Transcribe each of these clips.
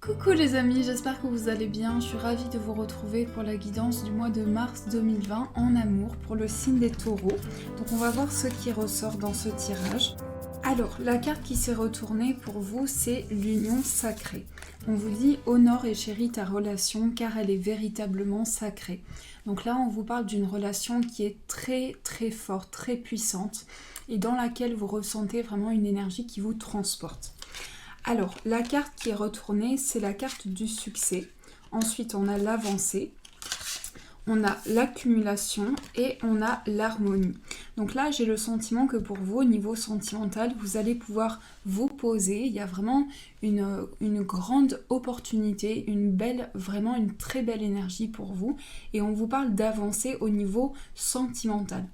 Coucou les amis, j'espère que vous allez bien. Je suis ravie de vous retrouver pour la guidance du mois de mars 2020 en amour pour le signe des taureaux. Donc on va voir ce qui ressort dans ce tirage. Alors, la carte qui s'est retournée pour vous, c'est l'union sacrée. On vous dit « Honore et chéris ta relation car elle est véritablement sacrée ». Donc là, on vous parle d'une relation qui est très très forte, très puissante et dans laquelle vous ressentez vraiment une énergie qui vous transporte. Alors, la carte qui est retournée, c'est la carte du succès. Ensuite, on a l'avancée, on a l'accumulation et on a l'harmonie. Donc là, j'ai le sentiment que pour vous, au niveau sentimental, vous allez pouvoir vous poser. Il y a vraiment une grande opportunité, vraiment une très belle énergie pour vous. Et on vous parle d'avancer au niveau sentimental.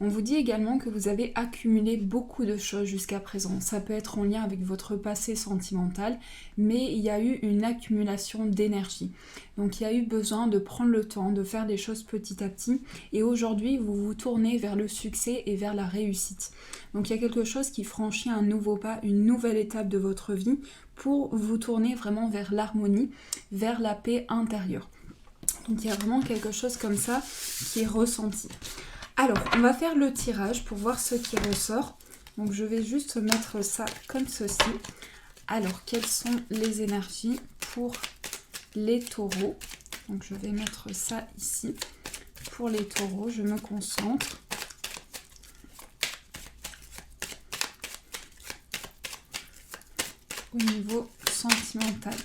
On vous dit également que vous avez accumulé beaucoup de choses jusqu'à présent. Ça peut être en lien avec votre passé sentimental, mais il y a eu une accumulation d'énergie. Donc il y a eu besoin de prendre le temps, de faire des choses petit à petit. Et aujourd'hui, vous vous tournez vers le succès et vers la réussite. Donc il y a quelque chose qui franchit un nouveau pas, une nouvelle étape de votre vie pour vous tourner vraiment vers l'harmonie, vers la paix intérieure. Donc il y a vraiment quelque chose comme ça qui est ressenti. Alors, on va faire le tirage pour voir ce qui ressort. Donc, je vais juste mettre ça comme ceci. Alors, quelles sont les énergies pour les taureaux? Donc, je vais mettre ça ici. Pour les taureaux, je me concentre. Au niveau sentimental.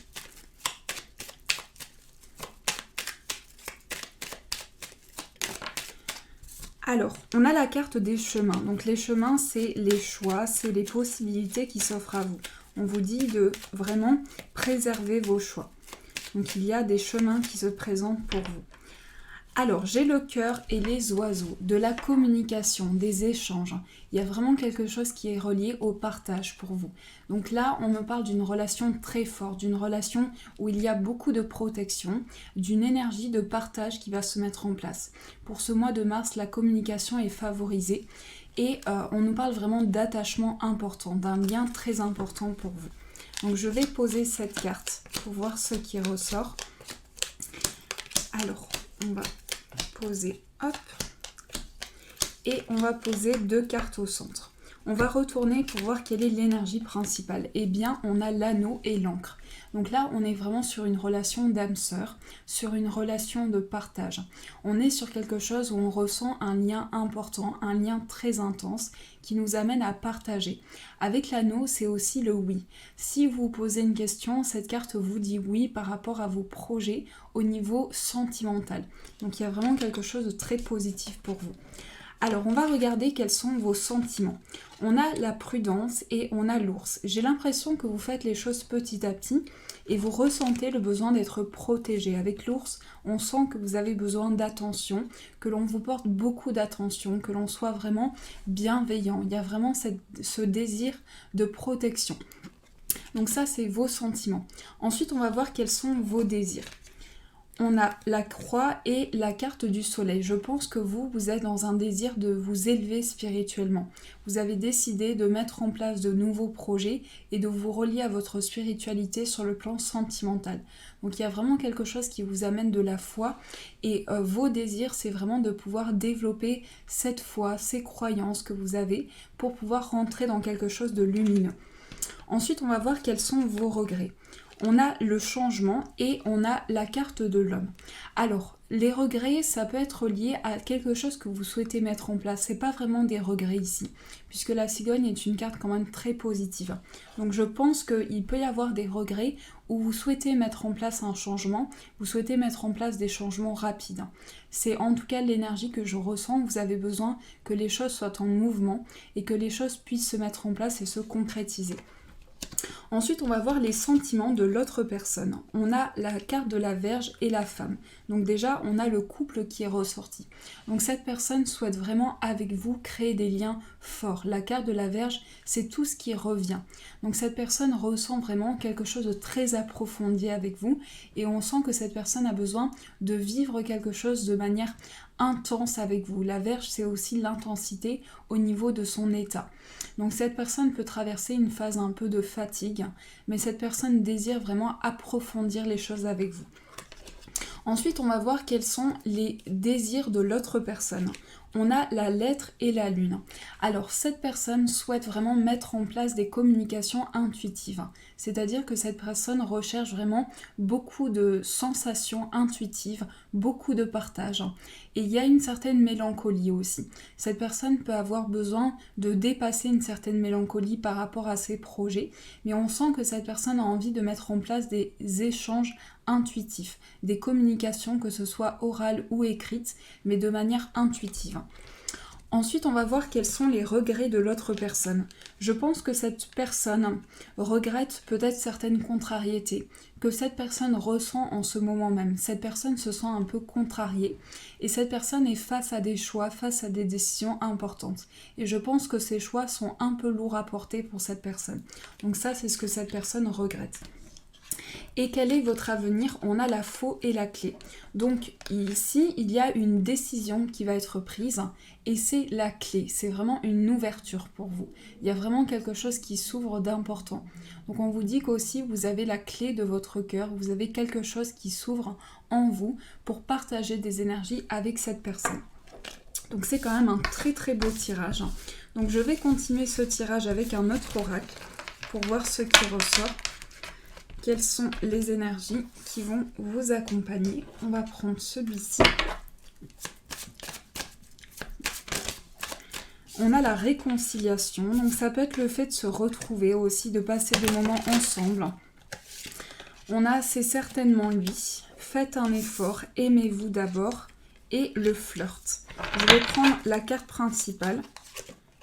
Alors, on a la carte des chemins. Donc les chemins, c'est les choix, c'est les possibilités qui s'offrent à vous. On vous dit de vraiment préserver vos choix. Donc il y a des chemins qui se présentent pour vous. Alors, j'ai le cœur et les oiseaux, de la communication, des échanges. Il y a vraiment quelque chose qui est relié au partage pour vous. Donc là, on me parle d'une relation très forte, d'une relation où il y a beaucoup de protection, d'une énergie de partage qui va se mettre en place. Pour ce mois de mars, la communication est favorisée et on nous parle vraiment d'attachement important, d'un lien très important pour vous. Donc je vais poser cette carte pour voir ce qui ressort. Alors, on va poser, hop, et on va poser deux cartes au centre. On va retourner pour voir quelle est l'énergie principale. Eh bien, on a l'anneau et l'encre. Donc là, on est vraiment sur une relation d'âme sœur, sur une relation de partage. On est sur quelque chose où on ressent un lien important, un lien très intense qui nous amène à partager. Avec l'anneau, c'est aussi le oui. Si vous posez une question, cette carte vous dit oui par rapport à vos projets au niveau sentimental. Donc il y a vraiment quelque chose de très positif pour vous. Alors, on va regarder quels sont vos sentiments. On a la prudence et on a l'ours. J'ai l'impression que vous faites les choses petit à petit et vous ressentez le besoin d'être protégé. Avec l'ours, on sent que vous avez besoin d'attention, que l'on vous porte beaucoup d'attention, que l'on soit vraiment bienveillant. Il y a vraiment ce désir de protection. Donc ça, c'est vos sentiments. Ensuite, on va voir quels sont vos désirs. On a la croix et la carte du soleil. Je pense que vous êtes dans un désir de vous élever spirituellement. Vous avez décidé de mettre en place de nouveaux projets et de vous relier à votre spiritualité sur le plan sentimental. Donc il y a vraiment quelque chose qui vous amène de la foi et vos désirs, c'est vraiment de pouvoir développer cette foi, ces croyances que vous avez pour pouvoir rentrer dans quelque chose de lumineux. Ensuite, on va voir quels sont vos regrets. On a le changement et on a la carte de l'homme. Alors, les regrets, ça peut être lié à quelque chose que vous souhaitez mettre en place. C'est pas vraiment des regrets ici, puisque la cigogne est une carte quand même très positive. Donc je pense qu'il peut y avoir des regrets où vous souhaitez mettre en place un changement, vous souhaitez mettre en place des changements rapides. C'est en tout cas l'énergie que je ressens. Vous avez besoin que les choses soient en mouvement et que les choses puissent se mettre en place et se concrétiser. Ensuite, on va voir les sentiments de l'autre personne. On a la carte de la Vierge et la femme. Donc déjà, on a le couple qui est ressorti. Donc cette personne souhaite vraiment avec vous créer des liens fort. La carte de la Vierge, c'est tout ce qui revient. Donc cette personne ressent vraiment quelque chose de très approfondi avec vous et on sent que cette personne a besoin de vivre quelque chose de manière intense avec vous. La Vierge, c'est aussi l'intensité au niveau de son état. Donc cette personne peut traverser une phase un peu de fatigue, mais cette personne désire vraiment approfondir les choses avec vous. Ensuite, on va voir quels sont les désirs de l'autre personne. On a la lettre et la lune. Alors, cette personne souhaite vraiment mettre en place des communications intuitives. C'est-à-dire que cette personne recherche vraiment beaucoup de sensations intuitives, beaucoup de partage. Et il y a une certaine mélancolie aussi. Cette personne peut avoir besoin de dépasser une certaine mélancolie par rapport à ses projets, mais on sent que cette personne a envie de mettre en place des échanges intuitifs, des communications, que ce soit orales ou écrites, mais de manière intuitive. Ensuite, on va voir quels sont les regrets de l'autre personne. Je pense que cette personne regrette peut-être certaines contrariétés, que cette personne ressent en ce moment même. Cette personne se sent un peu contrariée et cette personne est face à des choix, face à des décisions importantes. Et je pense que ces choix sont un peu lourds à porter pour cette personne. Donc ça, c'est ce que cette personne regrette. Et quel est votre avenir? On a la faux et la clé. Donc ici, il y a une décision qui va être prise et c'est la clé. C'est vraiment une ouverture pour vous. Il y a vraiment quelque chose qui s'ouvre d'important. Donc on vous dit qu'aussi vous avez la clé de votre cœur, vous avez quelque chose qui s'ouvre en vous pour partager des énergies avec cette personne. Donc c'est quand même un très très beau tirage. Donc je vais continuer ce tirage avec un autre oracle pour voir ce qui ressort. Quelles sont les énergies qui vont vous accompagner? On va prendre celui-ci. On a la réconciliation, donc ça peut être le fait de se retrouver aussi, de passer des moments ensemble. On a c'est certainement lui, faites un effort, aimez-vous d'abord, et le flirt. Je vais prendre la carte principale.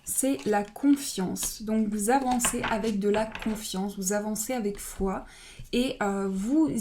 C'est la confiance. Donc vous avancez avec de la confiance, vous avancez avec foi et vous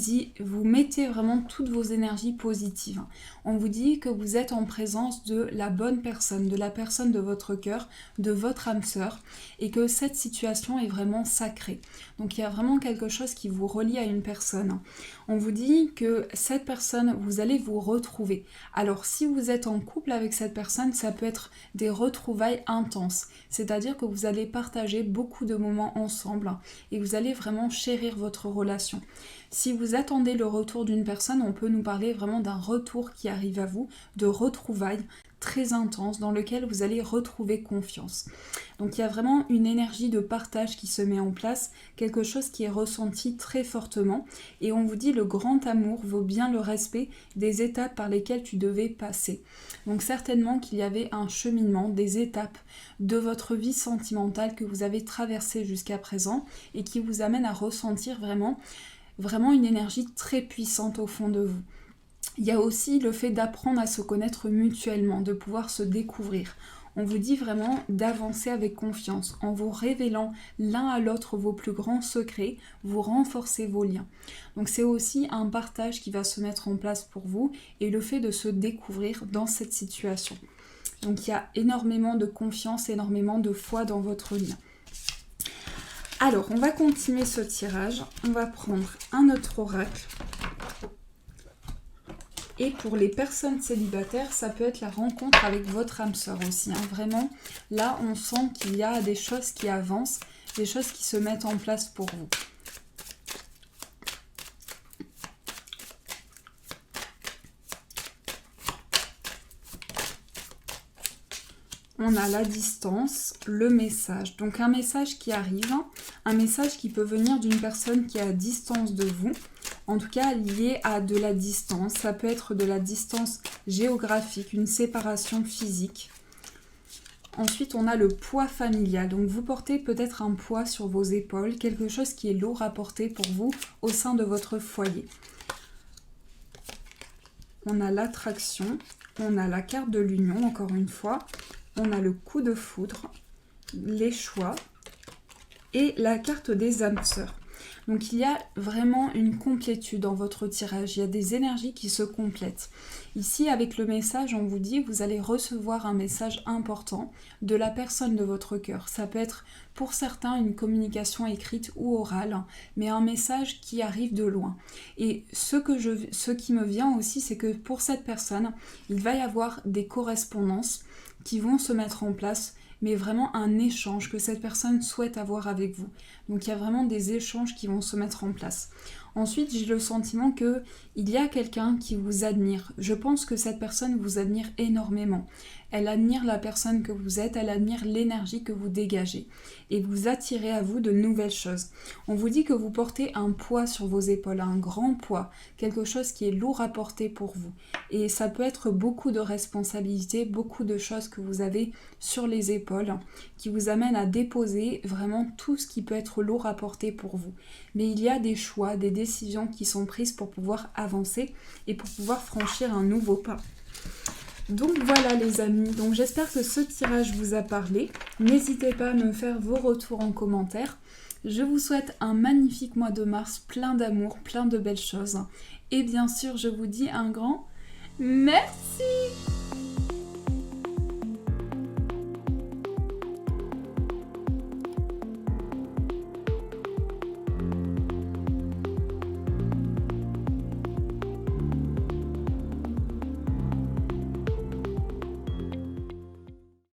mettez vraiment toutes vos énergies positives. On vous dit que vous êtes en présence de la bonne personne, de la personne de votre cœur, de votre âme sœur et que cette situation est vraiment sacrée. Donc il y a vraiment quelque chose qui vous relie à une personne. On vous dit que cette personne, vous allez vous retrouver. Alors si vous êtes en couple avec cette personne, ça peut être des retrouvailles intenses. C'est-à-dire que vous allez partager beaucoup de moments ensemble et vous allez vraiment chérir votre relation. Si vous attendez le retour d'une personne, on peut nous parler vraiment d'un retour qui arrive à vous, de retrouvailles très intenses dans lequel vous allez retrouver confiance. Donc il y a vraiment une énergie de partage qui se met en place, quelque chose qui est ressenti très fortement et on vous dit le grand amour vaut bien le respect des étapes par lesquelles tu devais passer. Donc certainement qu'il y avait un cheminement, des étapes de votre vie sentimentale que vous avez traversées jusqu'à présent et qui vous amène à ressentir vraiment une énergie très puissante au fond de vous. Il y a aussi le fait d'apprendre à se connaître mutuellement, de pouvoir se découvrir. On vous dit vraiment d'avancer avec confiance, en vous révélant l'un à l'autre vos plus grands secrets, vous renforcez vos liens. Donc c'est aussi un partage qui va se mettre en place pour vous et le fait de se découvrir dans cette situation. Donc il y a énormément de confiance, énormément de foi dans votre lien. Alors, on va continuer ce tirage. On va prendre un autre oracle. Et pour les personnes célibataires, ça peut être la rencontre avec votre âme sœur aussi. Vraiment, là, on sent qu'il y a des choses qui avancent, des choses qui se mettent en place pour vous. On a la distance, le message. Donc un message qui arrive, un message qui peut venir d'une personne qui est à distance de vous, en tout cas lié à de la distance. Ça peut être de la distance géographique, une séparation physique. Ensuite, on a le poids familial. Donc vous portez peut-être un poids sur vos épaules, quelque chose qui est lourd à porter pour vous au sein de votre foyer. On a l'attraction, on a la carte de l'union, encore une fois. On a le coup de foudre, les choix et la carte des âmes sœurs. Donc il y a vraiment une complétude dans votre tirage, il y a des énergies qui se complètent. Ici avec le message, on vous dit vous allez recevoir un message important de la personne de votre cœur. Ça peut être pour certains une communication écrite ou orale, mais un message qui arrive de loin. Et ce qui me vient aussi, c'est que pour cette personne, il va y avoir des correspondances qui vont se mettre en place, mais vraiment un échange que cette personne souhaite avoir avec vous. Donc il y a vraiment des échanges qui vont se mettre en place. Ensuite, j'ai le sentiment qu'il y a quelqu'un qui vous admire. Je pense que cette personne vous admire énormément. Elle admire la personne que vous êtes, elle admire l'énergie que vous dégagez. Et vous attirez à vous de nouvelles choses. On vous dit que vous portez un poids sur vos épaules, un grand poids, quelque chose qui est lourd à porter pour vous. Et ça peut être beaucoup de responsabilités, beaucoup de choses que vous avez sur les épaules, qui vous amènent à déposer vraiment tout ce qui peut être lourd à porter pour vous. Mais il y a des choix, des décisions qui sont prises pour pouvoir avancer et pour pouvoir franchir un nouveau pas. Donc voilà les amis, donc j'espère que ce tirage vous a parlé. N'hésitez pas à me faire vos retours en commentaire. Je vous souhaite un magnifique mois de mars, plein d'amour, plein de belles choses. Et bien sûr, je vous dis un grand merci.